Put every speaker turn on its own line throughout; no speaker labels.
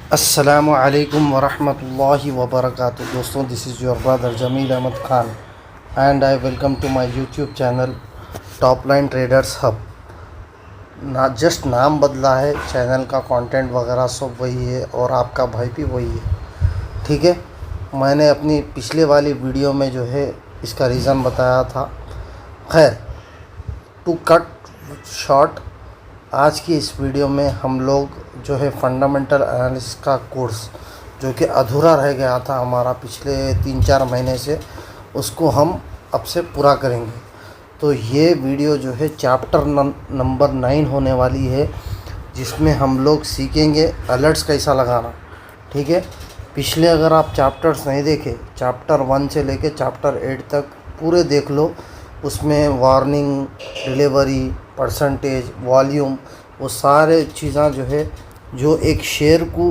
अस्सलामु अलैकुम वरहमतुल्लाहि वबरकातुहू। दोस्तों, this is your brother Jamil Ahmad Khan and I welcome to my YouTube channel top line traders hub. ना जस्ट नाम बदला है, चैनल का कंटेंट वगैरह सब वही है और आपका भाई भी वही है। ठीक है, मैंने अपनी पिछले वाली वीडियो में जो है इसका रीज़न बताया था। खैर, टू कट शॉर्ट, आज की इस वीडियो में हम लोग जो है फंडामेंटल एनालिसिस का कोर्स जो कि अधूरा रह गया था हमारा पिछले 3-4 महीने से, उसको हम अब से पूरा करेंगे। तो ये वीडियो जो है चैप्टर नंबर 9 होने वाली है, जिसमें हम लोग सीखेंगे अलर्ट्स कैसा लगाना। ठीक है, पिछले अगर आप चैप्टर्स नहीं देखे, चैप्टर 1 से लेके चैप्टर 8 तक पूरे देख लो। उसमें वार्निंग, डिलीवरी, परसेंटेज, वॉल्यूम, वो सारे चीज़ें जो है जो एक शेयर को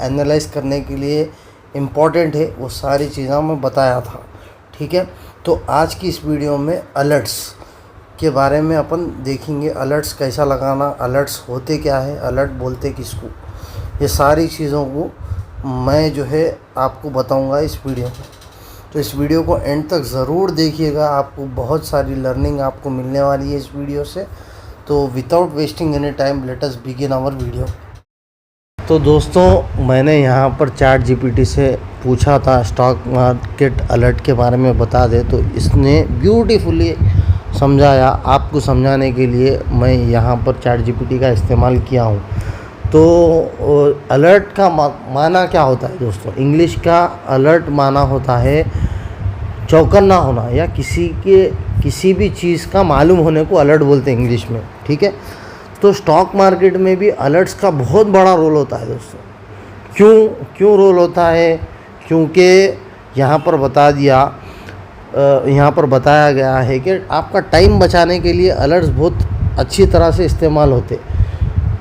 एनालाइज करने के लिए इम्पॉर्टेंट है, वो सारी चीज़ें मैं बताया था। ठीक है, तो आज की इस वीडियो में अलर्ट्स के बारे में अपन देखेंगे। अलर्ट्स कैसा लगाना, अलर्ट्स होते क्या है, अलर्ट बोलते किसको, ये सारी चीज़ों को मैं जो है आपको बताऊंगा इस वीडियो में। तो इस वीडियो को एंड तक ज़रूर देखिएगा, आपको बहुत सारी लर्निंग आपको मिलने वाली है इस वीडियो से। तो without wasting any time let us begin our video. तो दोस्तों, मैंने यहाँ पर चैट जीपीटी से पूछा था स्टॉक मार्केट अलर्ट के बारे में बता दे, तो इसने ब्यूटीफुली समझाया। आपको समझाने के लिए मैं यहाँ पर चैट जीपीटी का इस्तेमाल किया हूँ। तो अलर्ट का माना क्या होता है दोस्तों? इंग्लिश का अलर्ट माना होता है चौकन्ना होना, या किसी भी चीज़ का मालूम होने को अलर्ट बोलते हैं इंग्लिश में। ठीक है, तो स्टॉक मार्केट में भी अलर्ट्स का बहुत बड़ा रोल होता है दोस्तों। क्यों रोल होता है? क्योंकि यहाँ पर यहाँ पर बताया गया है कि आपका टाइम बचाने के लिए अलर्ट्स बहुत अच्छी तरह से इस्तेमाल होते।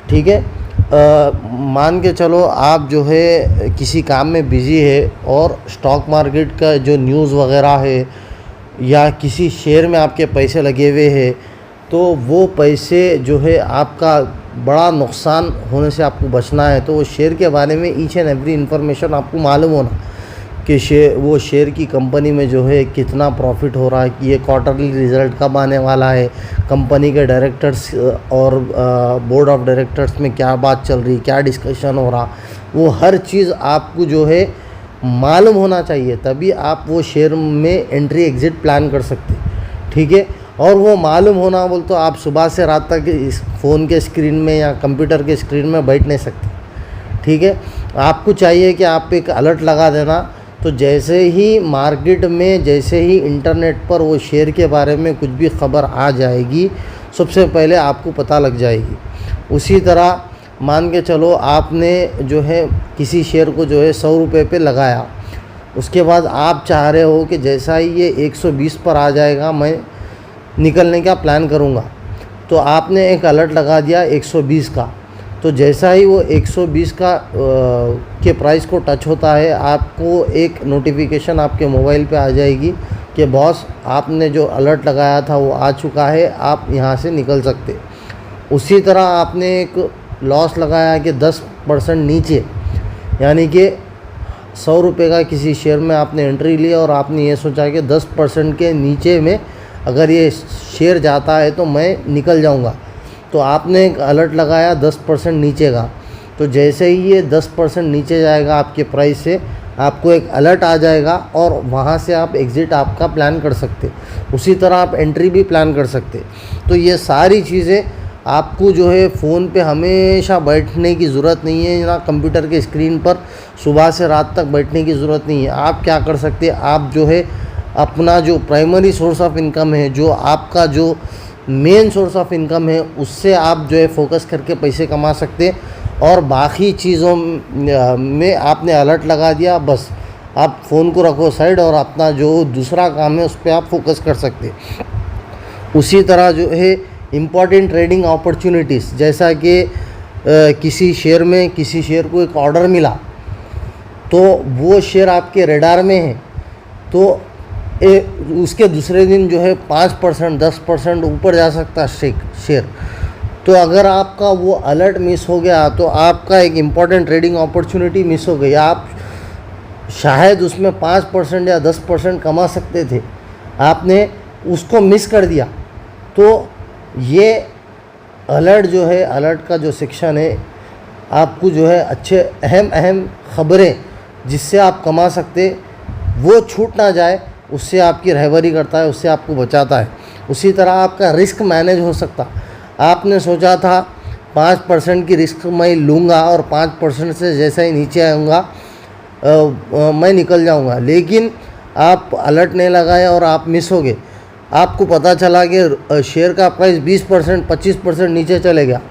ठीक है, मान के चलो आप जो है किसी काम में बिज़ी है और स्टॉक मार्केट का जो न्यूज़ वगैरह है, या किसी शेयर में आपके पैसे लगे हुए हैं, तो वो पैसे जो है आपका बड़ा नुकसान होने से आपको बचना है। तो वो शेयर के बारे में ईच एंड एवरी इन्फॉर्मेशन आपको मालूम होना कि वो शेयर की कंपनी में जो है कितना प्रॉफिट हो रहा है, कि ये क्वार्टरली रिज़ल्ट कब आने वाला है, कंपनी के डायरेक्टर्स और बोर्ड ऑफ डायरेक्टर्स में क्या बात चल रही, क्या डिस्कशन हो रहा, वो हर चीज़ आपको जो है मालूम होना चाहिए, तभी आप वो शेयर में एंट्री एग्ज़िट प्लान कर सकते। ठीक है, और वो मालूम होना बोल तो आप सुबह से रात तक इस फ़ोन के स्क्रीन में या कंप्यूटर के स्क्रीन में बैठ नहीं सकते। ठीक है, आपको चाहिए कि आप एक अलर्ट लगा देना। तो जैसे ही मार्केट में, जैसे ही इंटरनेट पर वो शेयर के बारे में कुछ भी खबर आ जाएगी, सबसे पहले आपको पता लग जाएगी। उसी तरह मान के चलो आपने जो है किसी शेयर को जो है 100 रुपये पे लगाया, उसके बाद आप चाह रहे हो कि जैसा ही ये 120 पर आ जाएगा मैं निकलने का प्लान करूँगा, तो आपने एक अलर्ट लगा दिया 120 का। तो जैसा ही वो 120 का के प्राइस को टच होता है, आपको एक नोटिफिकेशन आपके मोबाइल पे आ जाएगी कि बॉस आपने जो अलर्ट लगाया था वो आ चुका है, आप यहाँ से निकल सकते। उसी तरह आपने एक लॉस लगाया कि 10% नीचे, यानी कि 100 रुपये का किसी शेयर में आपने एंट्री ली और आपने ये सोचा कि 10% के नीचे में अगर ये शेयर जाता है तो मैं निकल जाऊंगा। तो आपने एक अलर्ट लगाया 10% नीचे का। तो जैसे ही ये 10% नीचे जाएगा आपके प्राइस से, आपको एक अलर्ट आ जाएगा और वहाँ से आप एग्ज़िट आपका प्लान कर सकते। उसी तरह आप एंट्री भी प्लान कर सकते। तो ये सारी चीज़ें आपको जो है फ़ोन पे हमेशा बैठने की ज़रूरत नहीं है, ना कंप्यूटर के स्क्रीन पर सुबह से रात तक बैठने की ज़रूरत नहीं है। आप क्या कर सकते हैं, आप जो है अपना जो प्राइमरी सोर्स ऑफ इनकम है, जो आपका जो मेन सोर्स ऑफ इनकम है, उससे आप जो है फोकस करके पैसे कमा सकते। और बाकी चीज़ों में आपने अलर्ट लगा दिया, बस आप फ़ोन को रखो साइड और अपना जो दूसरा काम है उस पर आप फोकस कर सकते। उसी तरह जो है इम्पॉर्टेंट ट्रेडिंग अपॉर्चुनिटीज़, जैसा कि किसी शेयर को एक ऑर्डर मिला, तो वो शेयर आपके रेडार में है, तो उसके दूसरे दिन जो है 5%, 10% ऊपर जा सकता है शेयर। तो अगर आपका वो अलर्ट मिस हो गया तो आपका एक इम्पॉर्टेंट ट्रेडिंग अपॉर्चुनिटी मिस हो गई। आप शायद उसमें 5% या 10% कमा सकते थे, आपने उसको मिस कर दिया। तो ये अलर्ट जो है, अलर्ट का जो सेक्शन है, आपको जो है अच्छे अहम ख़बरें जिससे आप कमा सकते वो छूट ना जाए, उससे आपकी रहबरी करता है, उससे आपको बचाता है। उसी तरह आपका रिस्क मैनेज हो सकता। आपने सोचा था 5% की रिस्क मैं लूँगा और 5% से जैसा ही नीचे आऊँगा मैं निकल जाऊँगा, लेकिन आप अलर्ट नहीं लगाए और आप मिस हो गए। आपको पता चला कि शेयर का प्राइस 20% 25% नीचे चले गया,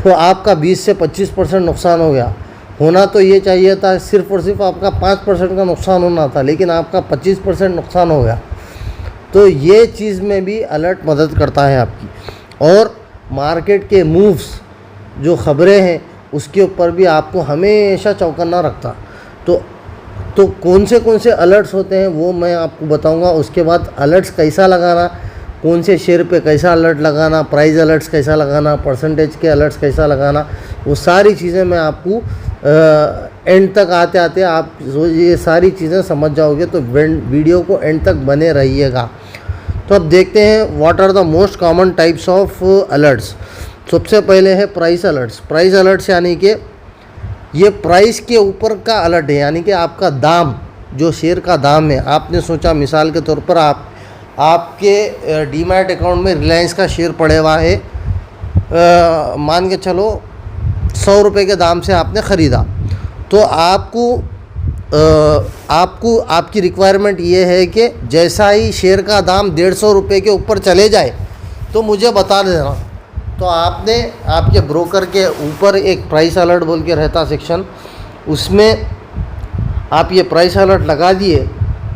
तो आपका 20 से 25% नुकसान हो गया। होना तो ये चाहिए था सिर्फ और सिर्फ आपका 5% का नुकसान होना था, लेकिन आपका 25% नुकसान हो गया। तो ये चीज़ में भी अलर्ट मदद करता है आपकी। और मार्केट के मूव्स जो ख़बरें हैं उसके ऊपर भी आपको हमेशा चौकन्ना रखता। तो कौन से अलर्ट्स होते हैं वो मैं आपको बताऊंगा। उसके बाद अलर्ट्स कैसा लगाना, कौन से शेयर पे कैसा अलर्ट लगाना, प्राइस अलर्ट्स कैसा लगाना, परसेंटेज के अलर्ट्स कैसा लगाना, वो सारी चीज़ें मैं आपको एंड तक आते आते आप ये सारी चीज़ें समझ जाओगे। तो वीडियो को एंड तक बने रहिएगा। तो अब देखते हैं what are the most common types of alerts. सबसे पहले है प्राइस अलर्ट्स। प्राइस अलर्ट्स यानी कि ये प्राइस के ऊपर का अलर्ट है, यानी कि आपका दाम, जो शेयर का दाम है। आपने सोचा मिसाल के तौर पर आपके डीमैट अकाउंट में रिलायंस का शेयर पड़े हुआ है, मान के चलो 100 रुपये के दाम से आपने ख़रीदा। तो आपको आपकी रिक्वायरमेंट ये है कि जैसा ही शेयर का दाम 150 रुपये के ऊपर चले जाए तो मुझे बता देना। तो आपने आपके ब्रोकर के ऊपर एक प्राइस अलर्ट बोल के रहता सेक्शन, उसमें आप ये प्राइस अलर्ट लगा दिए।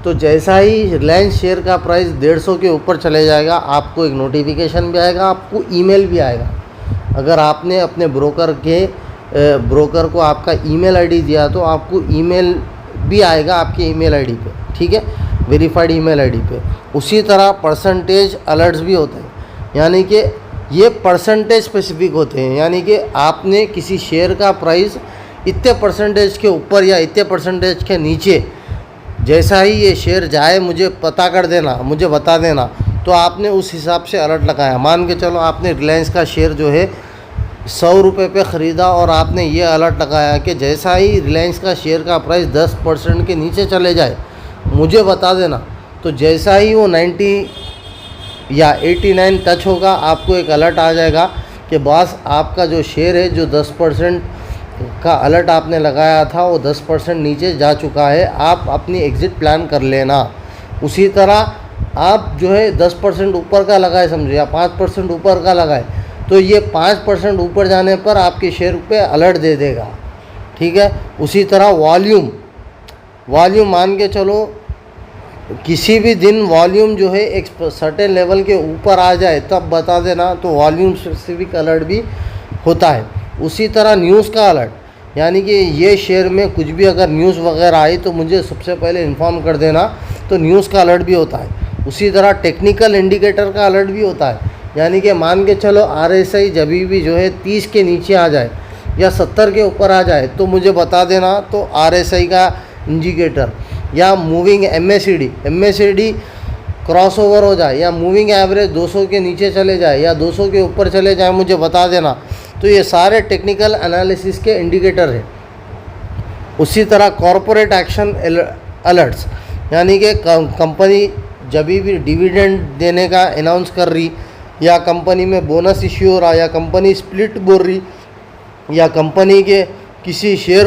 तो जैसा ही रिलायंस शेयर का प्राइस 150 के ऊपर चले जाएगा, आपको एक नोटिफिकेशन भी आएगा, आपको ईमेल भी आएगा। अगर आपने अपने ब्रोकर को आपका ईमेल आईडी दिया तो आपको ईमेल भी आएगा आपके ईमेल आईडी पे, ठीक है, वेरीफाइड ईमेल आईडी पे। उसी तरह परसेंटेज अलर्ट्स भी होते हैं, यानी कि ये परसेंटेज स्पेसिफिक होते हैं, यानी कि आपने किसी शेयर का प्राइस इतने परसेंटेज के ऊपर या इतने परसेंटेज के नीचे जैसा ही ये शेयर जाए मुझे पता कर देना, मुझे बता देना। तो आपने उस हिसाब से अलर्ट लगाया। मान के चलो आपने रिलायंस का शेयर जो है 100 रुपये पे ख़रीदा और आपने ये अलर्ट लगाया कि जैसा ही रिलायंस का शेयर का प्राइस 10% के नीचे चले जाए मुझे बता देना। तो जैसा ही वो 90 या 89 टच होगा, आपको एक अलर्ट आ जाएगा कि बॉस आपका जो शेयर है, जो 10% का अलर्ट आपने लगाया था वो 10% नीचे जा चुका है, आप अपनी एग्ज़िट प्लान कर लेना। उसी तरह आप जो है 10% ऊपर का लगाए समझो, या 5% ऊपर का लगाए, तो ये 5% ऊपर जाने पर आपके शेयर पे अलर्ट दे देगा, ठीक है। उसी तरह वॉल्यूम मान के चलो किसी भी दिन वॉल्यूम जो है एक सर्टेन लेवल के ऊपर आ जाए तब बता देना, तो वॉल्यूम स्पेसिफिक अलर्ट भी होता है। उसी तरह न्यूज़ का अलर्ट, यानी कि ये शेयर में कुछ भी अगर न्यूज़ वगैरह आई तो मुझे सबसे पहले इन्फॉर्म कर देना, तो न्यूज़ का अलर्ट भी होता है। उसी तरह टेक्निकल इंडिकेटर का अलर्ट भी होता है, यानी कि मान के चलो RSI जब भी जो है 30 के नीचे आ जाए या 70 के ऊपर आ जाए तो मुझे बता देना, तो RSI का इंडिकेटर, या मूविंग MACD क्रॉस ओवर हो जाए, या मूविंग एवरेज 200 के नीचे चले जाए या 200 के ऊपर चले जाए, मुझे बता देना। तो ये सारे टेक्निकल एनालिसिस के इंडिकेटर हैं। उसी तरह कॉरपोरेट एक्शन अलर्ट्स, यानी कि कंपनी जब भी डिविडेंड देने का अनाउंस कर रही, या कंपनी में बोनस इश्यू हो रहा, या कंपनी स्प्लिट बोल रही, या कंपनी के किसी शेयर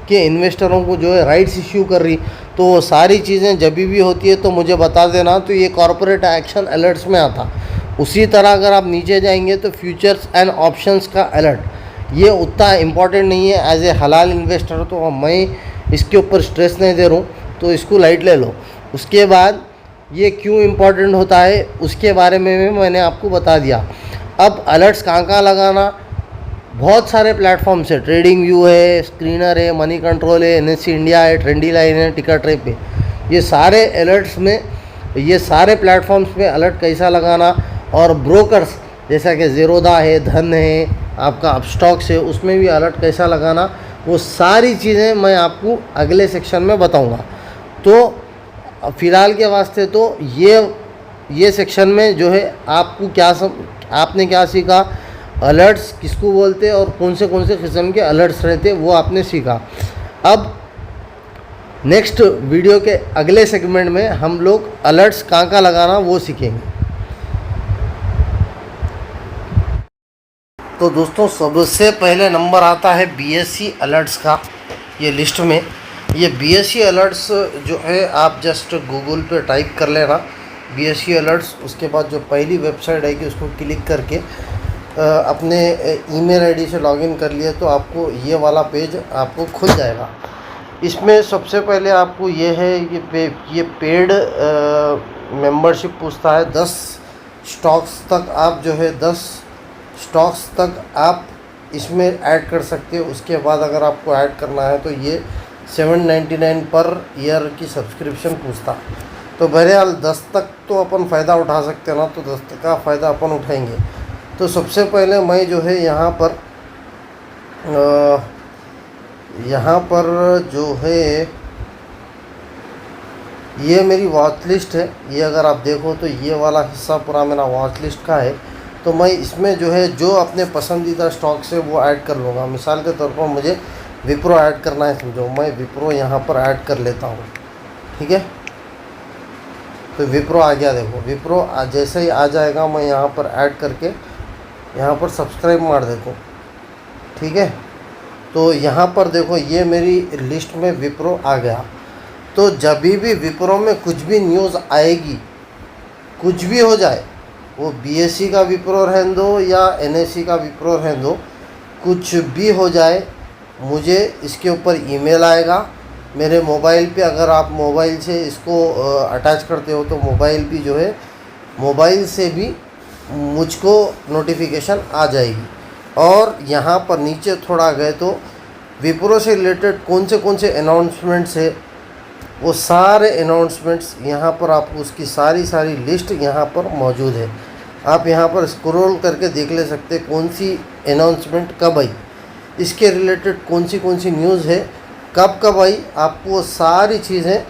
के इन्वेस्टरों को जो है राइट्स इश्यू कर रही, तो वो सारी चीज़ें जब भी होती है तो मुझे बता देना। तो ये कॉरपोरेट एक्शन अलर्ट्स में आता। उसी तरह अगर आप नीचे जाएंगे तो फ्यूचर्स एंड ऑप्शंस का अलर्ट, ये उतना इम्पॉर्टेंट नहीं है। एज ए हलाल इन्वेस्टर तो मैं इसके ऊपर स्ट्रेस नहीं दे रहा हूँ, तो इसको लाइट ले लो। उसके बाद ये क्यों इम्पॉर्टेंट होता है उसके बारे में भी मैंने आपको बता दिया। अब अलर्ट्स कहाँ लगाना, बहुत सारे प्लेटफॉर्म्स है, ट्रेडिंग व्यू है, स्क्रीनर है, मनी कंट्रोल है, NSE इंडिया है, ट्रेंडी लाइन है, टिकर ट्रैप पे, ये सारे अलर्ट्स में, ये सारे प्लेटफॉर्म्स में अलर्ट कैसा लगाना, और ब्रोकर्स जैसा कि ज़ीरोधा है, धन है, आपका अपस्टॉक्स है, उसमें भी अलर्ट कैसा लगाना, वो सारी चीज़ें मैं आपको अगले सेक्शन में बताऊंगा। तो फ़िलहाल के वास्ते तो ये सेक्शन में जो है आपको आपने क्या सीखा, अलर्ट्स किसको बोलते हैं और कौन से किस्म के अलर्ट्स रहते वो आपने सीखा। अब नेक्स्ट वीडियो के अगले सेगमेंट में हम लोग अलर्ट्स कहाँ लगाना वो सीखेंगे। तो दोस्तों सबसे पहले नंबर आता है BSE अलर्ट्स का। ये लिस्ट में ये BSE अलर्ट्स जो है आप जस्ट गूगल पे टाइप कर लेना BSE अलर्ट्स। उसके बाद जो पहली वेबसाइट आएगी उसको क्लिक करके अपने ईमेल आईडी से लॉगिन कर लिए तो आपको ये वाला पेज आपको खुल जाएगा। इसमें सबसे पहले आपको ये है ये पेड मेंबरशिप पूछता है। 10 स्टॉक्स तक आप जो है 10 स्टॉक्स तक आप इसमें ऐड कर सकते हो। उसके बाद अगर आपको ऐड करना है तो ये 799 पर ईयर की सब्सक्रिप्शन पूछता। तो बहरहाल 10 तक तो अपन फ़ायदा उठा सकते हैं ना, तो 10 तक का फ़ायदा अपन उठाएंगे। तो सबसे पहले मैं जो है यहाँ पर जो है ये मेरी वॉच लिस्ट है। ये अगर आप देखो तो ये वाला हिस्सा पूरा मेरा वॉच लिस्ट का है। तो मैं इसमें जो है जो अपने पसंदीदा स्टॉक से वो ऐड कर लूँगा। मिसाल के तौर पर मुझे विप्रो ऐड करना है, समझो मैं विप्रो यहाँ पर ऐड कर लेता हूँ, ठीक है। तो विप्रो आ गया, देखो विप्रो जैसे ही आ जाएगा मैं यहाँ पर ऐड करके यहाँ पर सब्सक्राइब मार देता हूँ, ठीक है। तो यहाँ पर देखो ये मेरी लिस्ट में विप्रो आ गया। तो जब भी विप्रो में कुछ भी न्यूज़ आएगी, कुछ भी हो जाए, वो BSE का विप्रो रहने दो या NSE का विप्रो रहने दो, कुछ भी हो जाए मुझे इसके ऊपर ईमेल आएगा मेरे मोबाइल पे। अगर आप मोबाइल से इसको अटैच करते हो तो मोबाइल भी जो है मोबाइल से भी मुझको नोटिफिकेशन आ जाएगी। और यहाँ पर नीचे थोड़ा गए तो विप्रो से रिलेटेड कौन से अनाउंसमेंट्स है वो सारे अनाउंसमेंट्स यहाँ पर आपको उसकी सारी लिस्ट यहाँ पर मौजूद है। आप यहाँ पर स्क्रॉल करके देख ले सकते कौन सी अनाउंसमेंट कब आई, इसके रिलेटेड कौन सी न्यूज़ है, कब आई, आपको वो सारी चीज़ें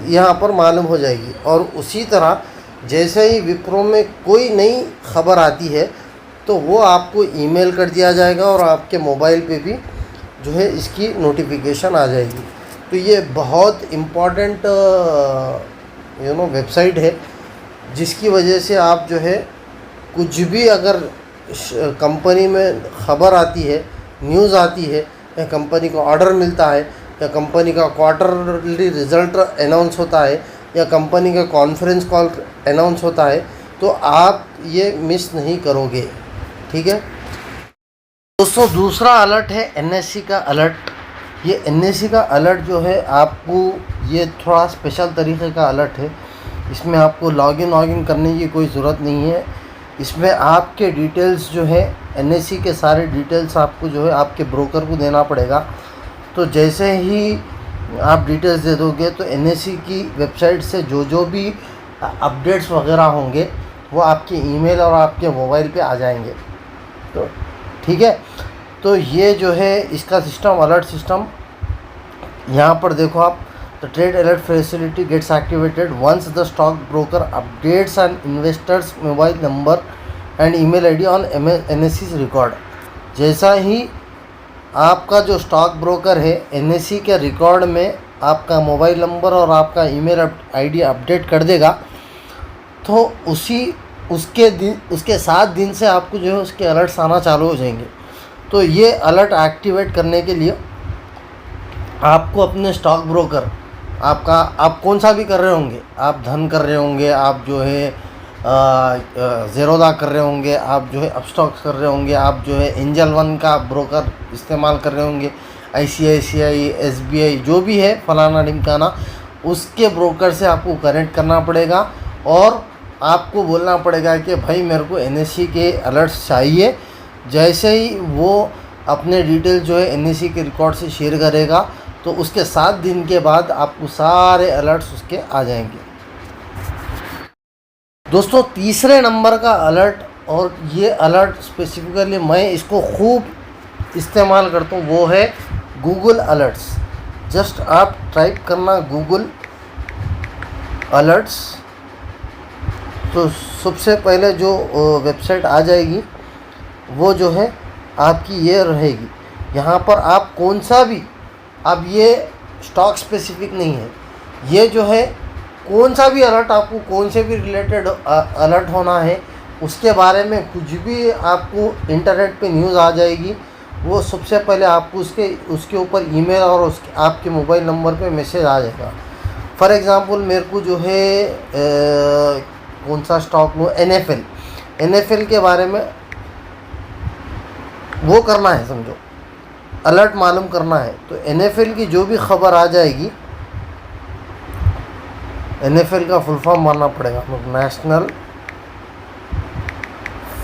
यहाँ पर मालूम हो जाएगी। और उसी तरह जैसे ही विप्रो में कोई नई खबर आती है तो वो आपको ईमेल कर दिया जाएगा और आपके मोबाइल पे भी जो है इसकी नोटिफिकेशन आ जाएगी। तो ये बहुत इम्पॉर्टेंट वेबसाइट है, जिसकी वजह से आप जो है कुछ भी अगर कंपनी में खबर आती है, न्यूज़ आती है, या कंपनी को ऑर्डर मिलता है, या कंपनी का क्वार्टरली रिज़ल्ट अनाउंस होता है, या कंपनी का कॉन्फ्रेंस कॉल अनाउंस होता है, तो आप ये मिस नहीं करोगे, ठीक है दोस्तों। दूसरा अलर्ट है NSE का अलर्ट। ये NSE का अलर्ट जो है आपको ये थोड़ा स्पेशल तरीके का अलर्ट है। इसमें आपको लॉगिन करने की कोई ज़रूरत नहीं है। इसमें आपके डिटेल्स जो है NSE के सारे डिटेल्स आपको जो है आपके ब्रोकर को देना पड़ेगा। तो जैसे ही आप डिटेल्स दे दोगे तो NSE की वेबसाइट से जो भी अपडेट्स वगैरह होंगे वो आपके ईमेल और आपके मोबाइल पे आ जाएंगे। तो ठीक है, तो ये जो है इसका सिस्टम, अलर्ट सिस्टम यहाँ पर देखो आप। The trade alert facility gets activated once the stock broker updates an investor's mobile number and email ID on NSE's record. जैसा ही आपका जो स्टॉक ब्रोकर है NSE के रिकॉर्ड में आपका मोबाइल नंबर और आपका ईमेल आईडी अपडेट कर देगा, तो उसके 7 दिन से आपको जो है उसके अलर्ट्स आना चालू हो जाएंगे। तो ये अलर्ट एक्टिवेट करने के लिए आपको अपने स्टॉक ब्रोकर आप कौन सा भी कर रहे होंगे, आप धन कर रहे होंगे, आप जो है ज़ीरोधा कर रहे होंगे, आप जो है अपस्टॉक्स कर रहे होंगे, आप जो है एंजल वन का ब्रोकर इस्तेमाल कर रहे होंगे, ICICI SBI जो भी है फलाना ढिमकाना, उसके ब्रोकर से आपको कनेक्ट करना पड़ेगा और आपको बोलना पड़ेगा कि भाई मेरे को NSE के अलर्ट्स चाहिए। जैसे ही वो अपने डिटेल जो है NSE के रिकॉर्ड से शेयर करेगा तो उसके 7 दिन के बाद आपको सारे अलर्ट्स उसके आ जाएंगे। दोस्तों तीसरे नंबर का अलर्ट और ये अलर्ट स्पेसिफिकली मैं इसको खूब इस्तेमाल करता हूँ, वो है गूगल अलर्ट्स। जस्ट आप टाइप करना गूगल अलर्ट्स, तो सबसे पहले जो वेबसाइट आ जाएगी वो जो है आपकी ये रहेगी। यहाँ पर आप कौन सा भी, अब ये स्टॉक स्पेसिफिक नहीं है, ये जो है कौन सा भी अलर्ट, आपको कौन से भी रिलेटेड अलर्ट होना है उसके बारे में कुछ भी आपको इंटरनेट पे न्यूज़ आ जाएगी, वो सबसे पहले आपको उसके ऊपर ईमेल और उसके आपके मोबाइल नंबर पे मैसेज आ जाएगा। फॉर एग्ज़ाम्पल मेरे को जो है कौन सा स्टॉक लो, NFL के बारे में वो करना है, समझो अलर्ट मालूम करना है, तो NFL की जो भी खबर आ जाएगी, NFL का फुल फॉर्म मानना पड़ेगा, नेशनल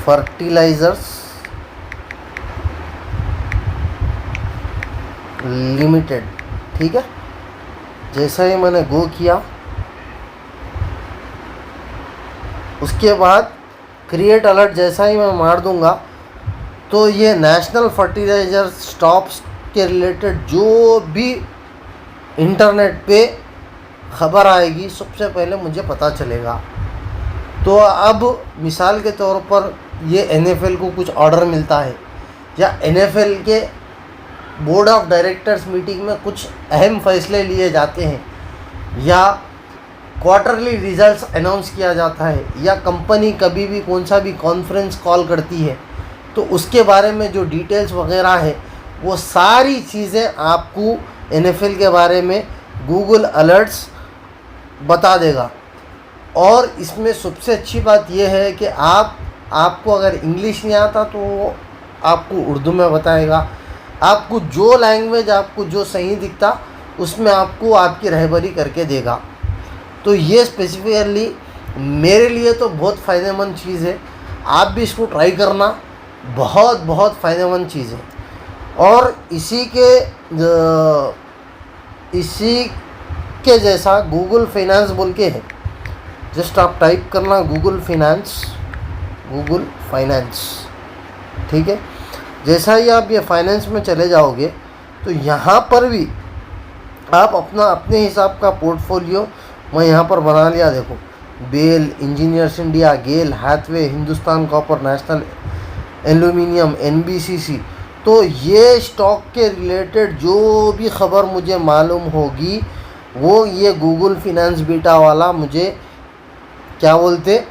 फर्टिलाइजर्स लिमिटेड, ठीक है। जैसा ही मैंने गो किया, उसके बाद क्रिएट अलर्ट जैसा ही मैं मार दूंगा, तो ये नेशनल फर्टिलाइजर स्टॉक्स के रिलेटेड जो भी इंटरनेट पे खबर आएगी सबसे पहले मुझे पता चलेगा। तो अब मिसाल के तौर पर ये NFL को कुछ ऑर्डर मिलता है, या NFL के बोर्ड ऑफ डायरेक्टर्स मीटिंग में कुछ अहम फैसले लिए जाते हैं, या क्वार्टरली रिजल्ट्स अनाउंस किया जाता है, या कंपनी कभी भी कौन सा भी कॉन्फ्रेंस कॉल करती है, तो उसके बारे में जो डिटेल्स वगैरह है वो सारी चीज़ें आपको NFL के बारे में गूगल अलर्ट्स बता देगा। और इसमें सबसे अच्छी बात यह है कि आपको अगर इंग्लिश नहीं आता तो वो आपको उर्दू में बताएगा, आपको जो लैंग्वेज आपको जो सही दिखता उसमें आपको आपकी रहबरी करके देगा। तो ये स्पेसिफिकली मेरे लिए तो बहुत फ़ायदेमंद चीज़ है, आप भी इसको ट्राई करना, बहुत फ़ायदेमंद चीज़ है। और इसी के जैसा गूगल फाइनेंस बोल के है, जस्ट आप टाइप करना गूगल फाइनेंस, ठीक है। जैसा ही आप ये फाइनेंस में चले जाओगे तो यहाँ पर भी आप अपने हिसाब का पोर्टफोलियो मैं यहाँ पर बना लिया, देखो BEL, engineers India, GAIL, Hathway, Hindustan copper, national aluminium, NBCC। तो ये स्टॉक के रिलेटेड जो भी खबर मुझे मालूम होगी वो ये गूगल फाइनेंस बीटा वाला मुझे क्या बोलते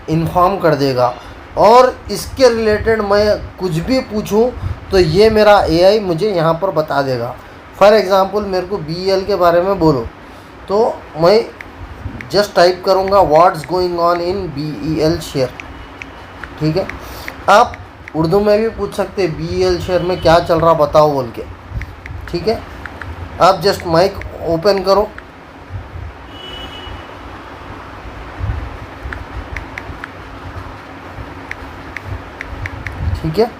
इन्फॉर्म कर देगा। और इसके रिलेटेड मैं कुछ भी पूछूं तो ये मेरा AI मुझे यहाँ पर बता देगा। फॉर एग्ज़ाम्पल मेरे को BEL के बारे में बोलो तो मैं जस्ट टाइप करूँगा what's going on in BEL share, ठीक है। आप उर्दू में भी पूछ सकते हैं BEL शेयर में क्या चल रहा बताओ बोल के, ठीक है। आप जस्ट माइक ओपन करो, ठीक है।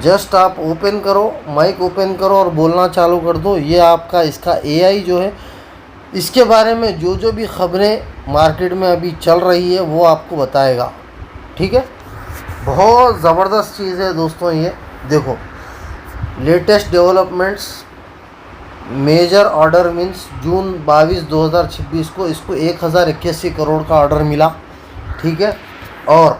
जस्ट आप ओपन करो, माइक ओपन करो और बोलना चालू कर दो। ये आपका इसका AI जो है इसके बारे में जो भी खबरें मार्केट में अभी चल रही है वो आपको बताएगा, ठीक है। बहुत ज़बरदस्त चीज़ है दोस्तों ये। देखो latest developments, major order means June 22, 2026 को इसको 1081 करोड़ का ऑर्डर मिला, ठीक है। और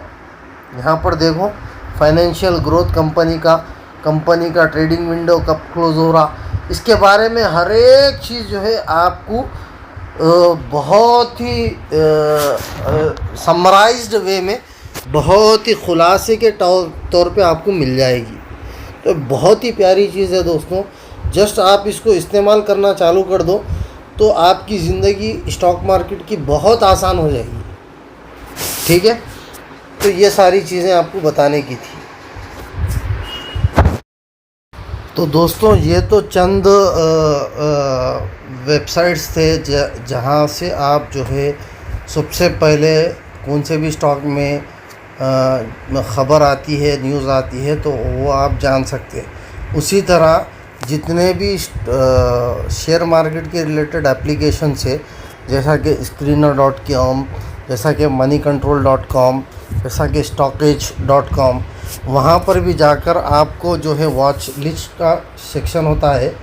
यहाँ पर देखो फाइनेंशियल ग्रोथ कंपनी का ट्रेडिंग विंडो कब क्लोज हो रहा, इसके बारे में हर एक चीज़ जो है आपको बहुत ही समराइज्ड वे में, बहुत ही खुलासे के तौर पे आपको मिल जाएगी। तो बहुत ही प्यारी चीज़ है दोस्तों। जस्ट आप इसको इस्तेमाल करना चालू कर दो तो आपकी ज़िंदगी स्टॉक मार्केट की बहुत आसान हो जाएगी, ठीक है। तो ये सारी चीज़ें आपको बताने की थी। तो दोस्तों ये तो चंद वेबसाइट्स थे जहाँ से आप जो है सबसे पहले कौन से भी स्टॉक में ख़बर आती है, न्यूज़ आती है तो वो आप जान सकते हैं। उसी तरह जितने भी शेयर मार्केट के रिलेटेड एप्लीकेशन है जैसा कि screener.com, जैसा कि moneycontrol.com, जैसा कि stockage.com, वहाँ पर भी जाकर आपको जो है वॉच लिस्ट का सेक्शन होता है,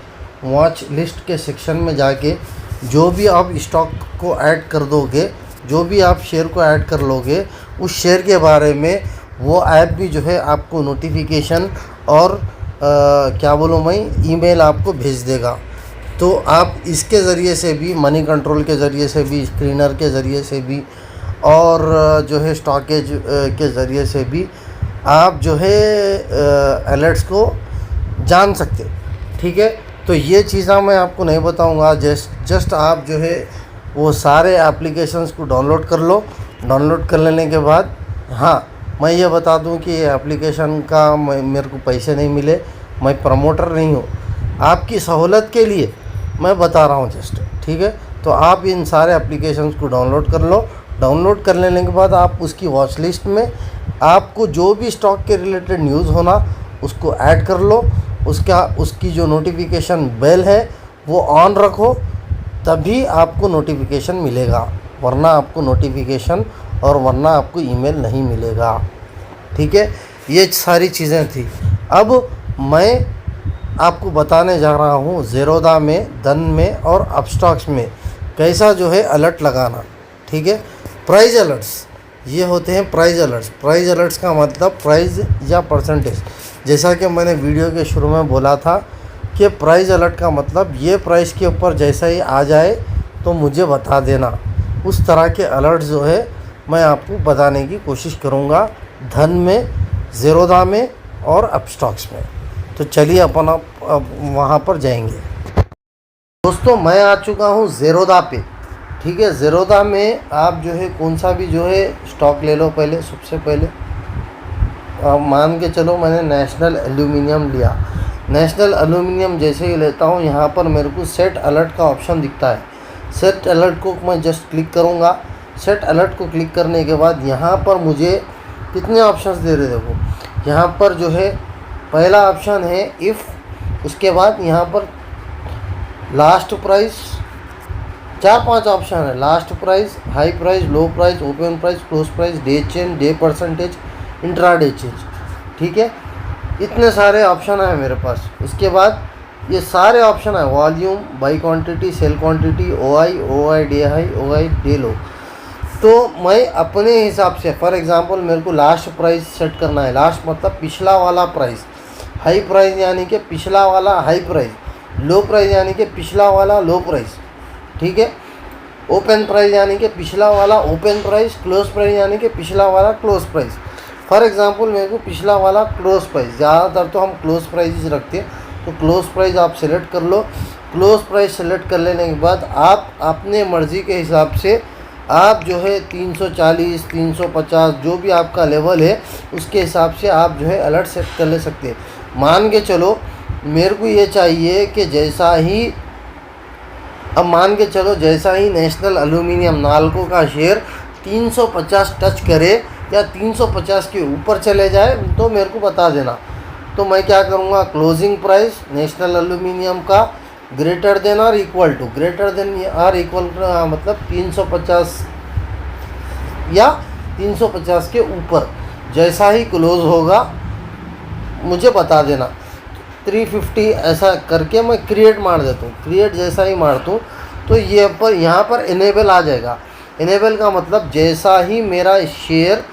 वॉच लिस्ट के सेक्शन में जाके जो भी आप स्टॉक को ऐड कर दोगे, जो भी आप शेयर को ऐड कर लोगे, उस शेयर के बारे में वो ऐप भी जो है आपको नोटिफिकेशन और क्या बोलूँ मैं, ईमेल आपको भेज देगा। तो आप इसके ज़रिए से भी, मनी कंट्रोल के ज़रिए से भी, स्क्रीनर के ज़रिए से भी, और जो है स्टॉकेज के ज़रिए से भी आप जो है अलर्ट्स को जान सकते। ठीक है, तो ये चीज़ें मैं आपको नहीं बताऊंगा। जस्ट आप जो है वो सारे एप्लीकेशंस को डाउनलोड कर लो। डाउनलोड कर लेने के बाद, हाँ, मैं ये बता दूं कि ये एप्लीकेशन का मेरे को पैसे नहीं मिले, मैं प्रमोटर नहीं हूँ, आपकी सहूलत के लिए मैं बता रहा हूँ जस्ट। ठीक है, तो आप इन सारे एप्लीकेशंस को डाउनलोड कर लो। डाउनलोड कर लेने के बाद आप उसकी वॉच लिस्ट में आपको जो भी स्टॉक के रिलेटेड न्यूज़ होना उसको ऐड कर लो। उसकी जो नोटिफिकेशन बेल है वो ऑन रखो, तभी आपको नोटिफिकेशन मिलेगा, वरना आपको नोटिफिकेशन और वरना आपको ईमेल नहीं मिलेगा। ठीक है, ये सारी चीज़ें थी। अब मैं आपको बताने जा रहा हूँ ज़ेरोधा में, धन में और अपस्टॉक्स में कैसा जो है अलर्ट लगाना। ठीक है, प्राइस अलर्ट्स ये होते हैं। प्राइस अलर्ट्स, प्राइस अलर्ट्स का मतलब प्राइस या परसेंटेज। जैसा कि मैंने वीडियो के शुरू में बोला था कि प्राइस अलर्ट का मतलब ये प्राइस के ऊपर जैसा ही आ जाए तो मुझे बता देना। उस तरह के अलर्ट जो है मैं आपको बताने की कोशिश करूँगा, धन में, ज़ेरोधा में और अपस्टॉक्स में। तो चलिए अपन अब वहाँ पर जाएंगे। दोस्तों, मैं आ चुका हूँ ज़ेरोधा पे। ठीक है, ज़ेरोधा में आप जो है कौन सा भी जो है स्टॉक ले लो। पहले सबसे पहले मान के चलो मैंने नेशनल एल्यूमिनियम लिया। नेशनल एल्यूमिनियम जैसे ही लेता हूँ, यहाँ पर मेरे को सेट अलर्ट का ऑप्शन दिखता है। सेट अलर्ट को मैं जस्ट क्लिक करूँगा। सेट अलर्ट को क्लिक करने के बाद यहाँ पर मुझे कितने ऑप्शंस दे रहे, देखो यहाँ पर जो है पहला ऑप्शन है इफ़, उसके बाद यहाँ पर लास्ट प्राइस, 4-5 ऑप्शन है। लास्ट प्राइस, हाई प्राइस, लो price, open price, close price, day change, day percentage, intraday change. ठीक है, इतने सारे ऑप्शन है मेरे पास। उसके बाद ये सारे ऑप्शन है volume, buy quantity, sell quantity, OI day high, OI day low. तो मैं अपने हिसाब से, फॉर एग्जांपल मेरे को लास्ट प्राइस सेट करना है। लास्ट मतलब पिछला वाला प्राइस, हाई प्राइस यानी कि पिछला वाला हाई प्राइस, लो प्राइस यानी कि पिछला वाला लो प्राइस। ठीक है, ओपन प्राइस यानी कि पिछला वाला ओपन प्राइस, क्लोज प्राइस यानी कि पिछला वाला क्लोज प्राइस। फॉर एग्जांपल मेरे को पिछला वाला क्लोज प्राइस, ज़्यादातर तो हम क्लोज प्राइस रखते हैं, तो क्लोज प्राइस आप सेलेक्ट कर लो। क्लोज प्राइस सेलेक्ट कर लेने के बाद आप अपने मर्ज़ी के हिसाब से आप जो है 340, 350 जो भी आपका लेवल है उसके हिसाब से आप जो है अलर्ट सेट कर ले सकते हैं। मान के चलो मेरे को ये चाहिए कि जैसा ही, अब मान के चलो जैसा ही नेशनल एल्यूमिनियम नाल्को का शेयर 350 टच करे या 350 के ऊपर चले जाए तो मेरे को बता देना। तो मैं क्या करूँगा, क्लोजिंग प्राइस नेशनल एल्यूमिनियम का ग्रेटर देन और इक्वल टू, ग्रेटर देन और इक्वल मतलब 350 या 350 के ऊपर जैसा ही क्लोज होगा मुझे बता देना। 350 ऐसा करके मैं क्रिएट मार देता हूँ। क्रिएट जैसा ही मारता हूँ तो ये पर यहाँ पर इनेबल आ जाएगा। इनेबल का मतलब जैसा ही मेरा शेयर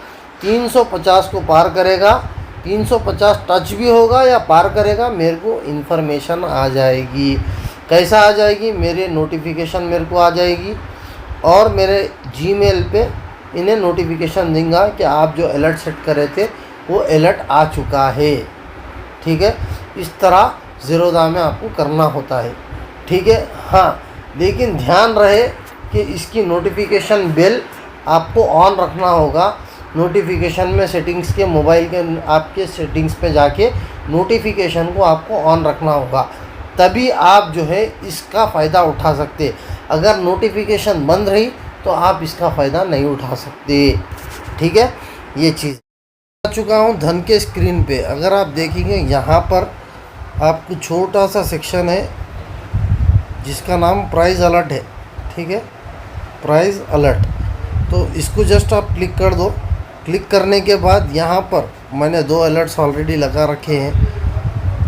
350 को पार करेगा, 350 टच भी होगा या पार करेगा, मेरे को इन्फॉर्मेशन आ जाएगी। कैसा आ जाएगी, मेरे नोटिफिकेशन मेरे को आ जाएगी और मेरे जीमेल पे इन्हें नोटिफिकेशन देंगे कि आप जो अलर्ट सेट कर रहे थे वो अलर्ट आ चुका है। ठीक है, इस तरह ज़ेरोधा में आपको करना होता है। ठीक है, हाँ, लेकिन ध्यान रहे कि इसकी नोटिफिकेशन बेल आपको ऑन रखना होगा। नोटिफिकेशन में सेटिंग्स के, मोबाइल के आपके सेटिंग्स पे जाके नोटिफिकेशन को आपको ऑन रखना होगा, तभी आप जो है इसका फ़ायदा उठा सकते। अगर नोटिफिकेशन बंद रही तो आप इसका फ़ायदा नहीं उठा सकते। ठीक है, ये चीज़। आ चुका हूँ धन के स्क्रीन पे। अगर आप देखेंगे यहाँ पर आपको छोटा सा सेक्शन है जिसका नाम प्राइस अलर्ट है। ठीक है, प्राइस अलर्ट। तो इसको जस्ट आप क्लिक कर दो। क्लिक करने के बाद यहाँ पर मैंने 2 अलर्ट्स ऑलरेडी लगा रखे हैं,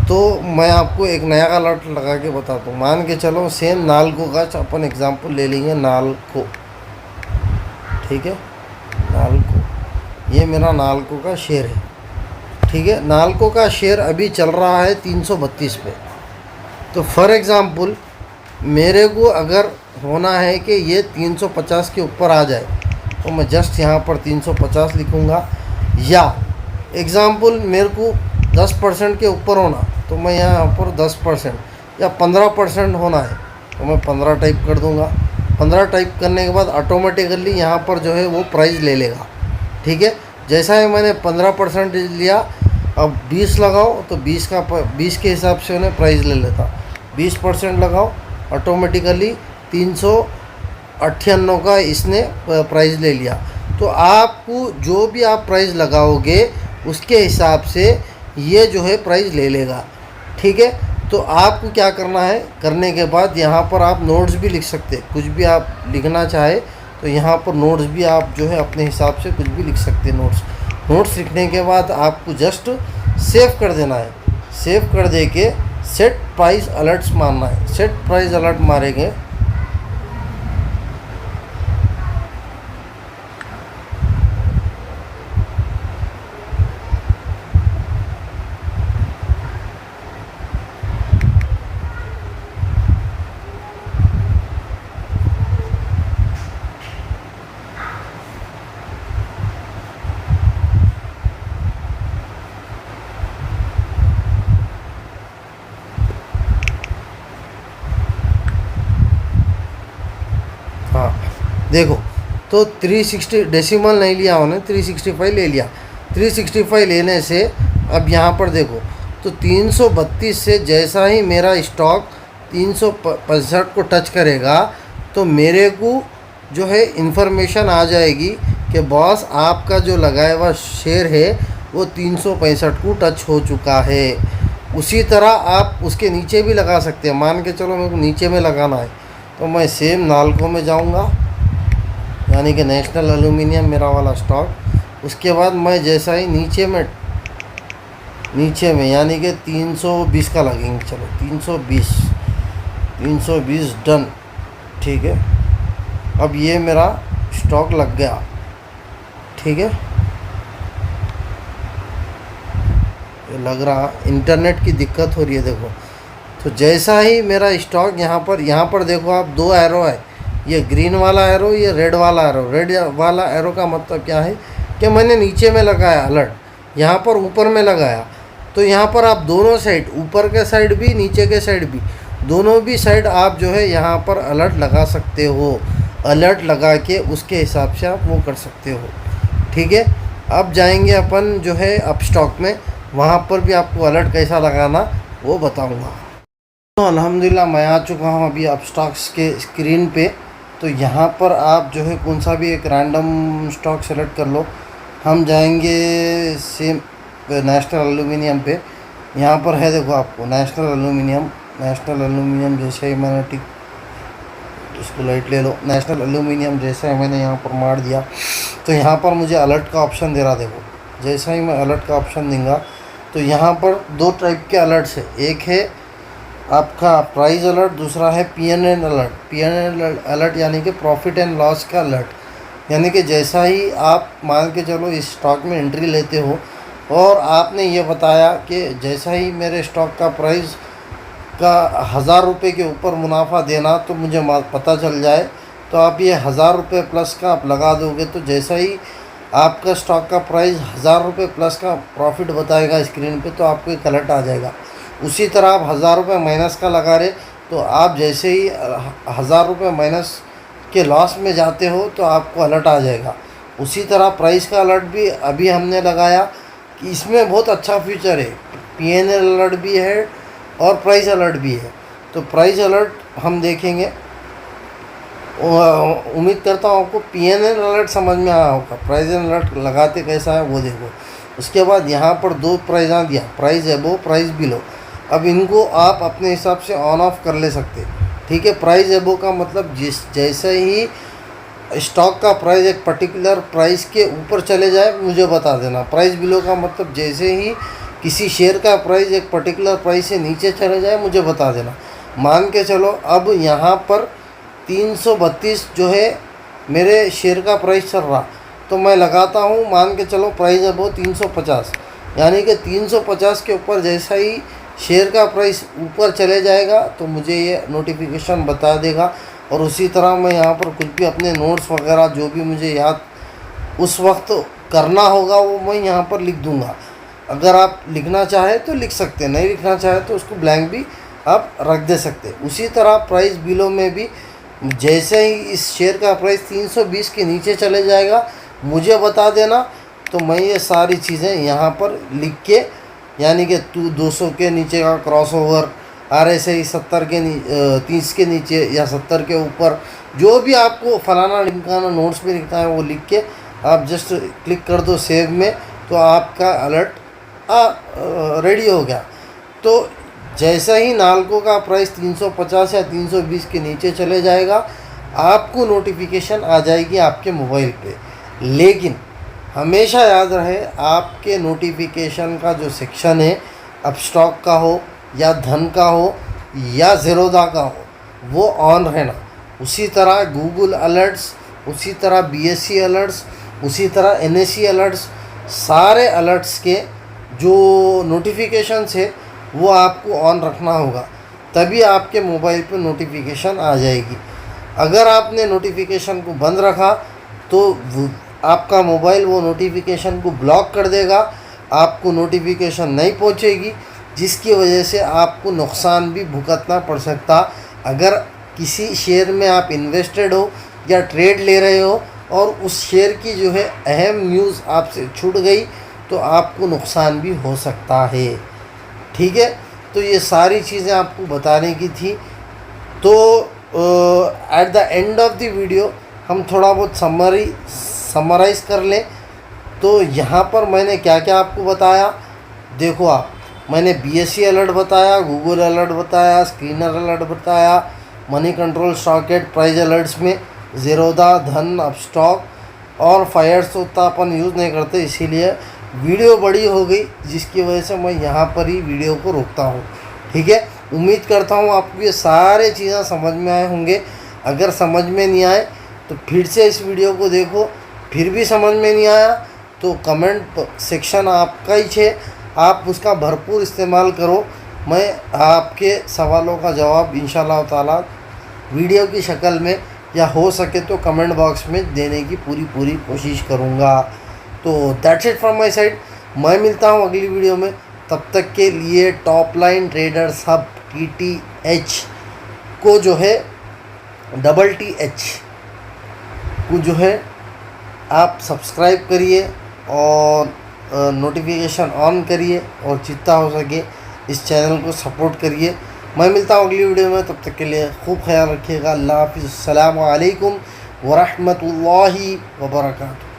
तो मैं आपको एक नया अलर्ट लगा के बताता हूँ। मान के चलो सेम नालको का अपन एग्जांपल ले लेंगे, नालको, ठीक है। नालको, ये मेरा नालको का शेयर है, ठीक है। नालको का शेयर अभी चल रहा है 332 पे। तो फॉर एग्ज़ाम्पल मेरे को अगर होना है कि ये 350 के ऊपर आ जाए, तो मैं जस्ट यहाँ पर 350 लिखूँगा। या एग्ज़ाम्पल मेरे को 10% के ऊपर होना, तो मैं यहाँ पर 10% या 15% होना है, तो मैं 15 टाइप कर दूँगा। 15 टाइप करने के बाद ऑटोमेटिकली यहाँ पर जो है वो प्राइस ले लेगा, ठीक है। जैसा ही मैंने 15% लिया, अब 20 लगाओ तो 20 के हिसाब से उन्हें प्राइस ले लेता। 20% लगाओ, ऑटोमेटिकली 398 का इसने प्राइस ले लिया। तो आपको जो भी आप प्राइस लगाओगे उसके हिसाब से ये जो है प्राइस ले लेगा, ठीक है। तो आपको क्या करना है, करने के बाद यहाँ पर आप नोट्स भी लिख सकते हैं। कुछ भी आप लिखना चाहे तो यहाँ पर नोट्स भी आप जो है अपने हिसाब से कुछ भी लिख सकते हैं। नोट्स लिखने के बाद आपको जस्ट सेव कर देना है। सेव कर दे के सेट प्राइस अलर्ट्स मारना है। सेट प्राइस अलर्ट मारेंगे, हाँ देखो, तो 360 डेसिमल नहीं लिया उन्होंने, 365 ले लिया। 365 लेने से अब यहाँ पर देखो, तो 332 से जैसा ही मेरा स्टॉक 365 को टच करेगा, तो मेरे को जो है इन्फॉर्मेशन आ जाएगी कि बॉस आपका जो लगाया हुआ शेयर है वो 365 को टच हो चुका है। उसी तरह आप उसके नीचे भी लगा सकते हैं। मान के चलो मेरे को नीचे में लगाना है, तो मैं सेम नालको में जाऊंगा, यानी कि नेशनल एल्यूमिनियम मेरा वाला स्टॉक। उसके बाद मैं जैसा ही नीचे में यानी कि 320 का लगेंगे, चलो 320 डन, ठीक है। अब ये मेरा स्टॉक लग गया, ठीक है। ये लग रहा, इंटरनेट की दिक्कत हो रही है देखो। तो जैसा ही मेरा स्टॉक यहाँ पर देखो आप 2 एरो है, ये ग्रीन वाला एरो, ये रेड वाला एरो। रेड वाला एरो का मतलब क्या है कि मैंने नीचे में लगाया अलर्ट, यहाँ पर ऊपर में लगाया। तो यहाँ पर आप दोनों साइड, ऊपर के साइड भी नीचे के साइड भी, दोनों भी साइड आप जो है यहाँ पर अलर्ट लगा सकते हो। अलर्ट लगा के उसके हिसाब से आप वो कर सकते हो, ठीक है। अब जाएंगे अपन जो है अप स्टॉक में, वहाँ पर भी आपको अलर्ट कैसा लगाना वो बताऊँगा। तो अल्हम्दुलिल्लाह मैं आ चुका हूँ अभी अप स्टॉक्स के स्क्रीन पे। तो यहाँ पर आप जो है कौन सा भी एक रैंडम स्टॉक सेलेक्ट कर लो। हम जाएंगे सेम नेशनल एल्यूमिनियम पे। यहाँ पर है देखो आपको नेशनल एल्यूमिनियम जैसे ही मैंने टिक, इसको लाइट ले लो। नेशनल एल्यूमिनियम जैसे ही मैंने यहाँ पर मार दिया, तो यहाँ पर मुझे अलर्ट का ऑप्शन दे रहा। देखो जैसा ही मैं अलर्ट का ऑप्शन दूंगा, तो यहाँ पर 2 टाइप के अलर्ट्स है। एक है आपका प्राइस अलर्ट, दूसरा है PNL अलर्ट। PNL अलर्ट यानी कि प्रॉफिट एंड लॉस का अलर्ट, यानी कि जैसा ही आप मान के चलो इस स्टॉक में एंट्री लेते हो और आपने ये बताया कि जैसा ही मेरे स्टॉक का प्राइस का 1000 रुपये के ऊपर मुनाफा देना तो मुझे पता चल जाए, तो आप ये 1000 रुपये प्लस का आप लगा दोगे। तो जैसा ही आपका स्टॉक का प्राइस 1000 रुपये प्लस का प्रॉफिट बताएगा स्क्रीन पे, तो आपको एक अलर्ट आ जाएगा। उसी तरह आप 1000 रुपये माइनस का लगा रहे, तो आप जैसे ही 1000 रुपये माइनस के लॉस में जाते हो तो आपको अलर्ट आ जाएगा। उसी तरह प्राइस का अलर्ट भी अभी हमने लगाया कि इसमें बहुत अच्छा फीचर है। PNL अलर्ट भी है और प्राइस अलर्ट भी है। तो प्राइस अलर्ट हम देखेंगे, उम्मीद करता हूँ आपको PNL अलर्ट समझ में आया होगा। प्राइस अलर्ट लगाते कैसा है वो देखो। उसके बाद यहाँ पर 2 प्राइज़ दिया, प्राइस एबो, प्राइस बिलो। अब इनको आप अपने हिसाब से ऑन ऑफ कर ले सकते, ठीक है। प्राइस एबो का मतलब जैसे ही स्टॉक का प्राइस एक पर्टिकुलर प्राइस के ऊपर चले जाए मुझे बता देना। प्राइस बिलो का मतलब जैसे ही किसी शेयर का प्राइस एक पर्टिकुलर प्राइस से नीचे चले जाए मुझे बता देना। मान के चलो अब यहाँ पर 332 जो है मेरे शेयर का प्राइस चल रहा, तो मैं लगाता हूँ, मान के चलो प्राइस है वो 350, यानी कि 350 के ऊपर जैसा ही शेयर का प्राइस ऊपर चले जाएगा तो मुझे ये नोटिफिकेशन बता देगा। और उसी तरह मैं यहाँ पर कुछ भी अपने नोट्स वगैरह जो भी मुझे याद उस वक्त करना होगा वो मैं यहाँ पर लिख दूँगा। अगर आप लिखना चाहे तो लिख सकते, नहीं लिखना चाहे तो उसको ब्लैंक भी आप रख दे सकते। उसी तरह प्राइस बिलो में भी जैसे ही इस शेयर का प्राइस 320 के नीचे चले जाएगा मुझे बता देना, तो मैं ये सारी चीज़ें यहाँ पर लिख के, यानी कि 200 के नीचे का क्रॉसओवर, RSI 70 के 30 के नीचे या 70 के ऊपर, जो भी आपको फलाना ढिमकाना नोट्स में लिखना है वो लिख के आप जस्ट क्लिक कर दो सेव में, तो आपका अलर्ट रेडी हो गया। तो जैसा ही नाल्को का प्राइस 350 या 320 के नीचे चले जाएगा आपको नोटिफिकेशन आ जाएगी आपके मोबाइल पे। लेकिन हमेशा याद रहे आपके नोटिफिकेशन का जो सेक्शन है, अब स्टॉक का हो या धन का हो या ज़ीरोधा का हो, वो ऑन रहना। उसी तरह गूगल अलर्ट्स, उसी तरह BSE अलर्ट्स, उसी तरह NSE अलर्ट्स, सारे अलर्ट्स के जो नोटिफिकेशंस है वो आपको ऑन रखना होगा, तभी आपके मोबाइल पे नोटिफिकेशन आ जाएगी। अगर आपने नोटिफिकेशन को बंद रखा तो आपका मोबाइल वो नोटिफिकेशन को ब्लॉक कर देगा, आपको नोटिफिकेशन नहीं पहुंचेगी, जिसकी वजह से आपको नुकसान भी भुगतना पड़ सकता। अगर किसी शेयर में आप इन्वेस्टेड हो या ट्रेड ले रहे हो और उस शेयर की जो है अहम न्यूज़ आपसे छूट गई तो आपको नुकसान भी हो सकता है। ठीक है, तो ये सारी चीज़ें आपको बताने की थी। तो at the end of the video हम थोड़ा बहुत समराइज़ कर लें। तो यहाँ पर मैंने क्या क्या आपको बताया, देखो आप, मैंने BSE अलर्ट बताया, गूगल अलर्ट बताया, स्क्रीनर अलर्ट बताया, money control socket price alerts में ज़ीरोधा, धन, अपस्टॉक और फायर्स तो उतना अपन यूज़ नहीं करते, इसीलिए वीडियो बड़ी हो गई, जिसकी वजह से मैं यहाँ पर ही वीडियो को रोकता हूँ। ठीक है, उम्मीद करता हूँ आपको ये सारे चीज़ें समझ में आए होंगे। अगर समझ में नहीं आए तो फिर से इस वीडियो को देखो, फिर भी समझ में नहीं आया तो कमेंट सेक्शन आपका ही है, आप उसका भरपूर इस्तेमाल करो। मैं आपके सवालों का जवाब इंशाल्लाह ताला वीडियो की शक्ल में या हो सके तो कमेंट बॉक्स में देने की पूरी कोशिश करूँगा। तो that's it from my side, मैं मिलता हूँ अगली वीडियो में। तब तक के लिए top line traders hub TTH को जो है TTH को जो है आप सब्सक्राइब करिए और नोटिफिकेशन ऑन करिए और जितना हो सके इस चैनल को सपोर्ट करिए। मैं मिलता हूँ अगली वीडियो में, तब तक के लिए खूब ख्याल रखिएगा। अल्लाह हाफ़िज़, अस्सलामु अलैकुम व रहमतुल्लाहि व बरकातुहू।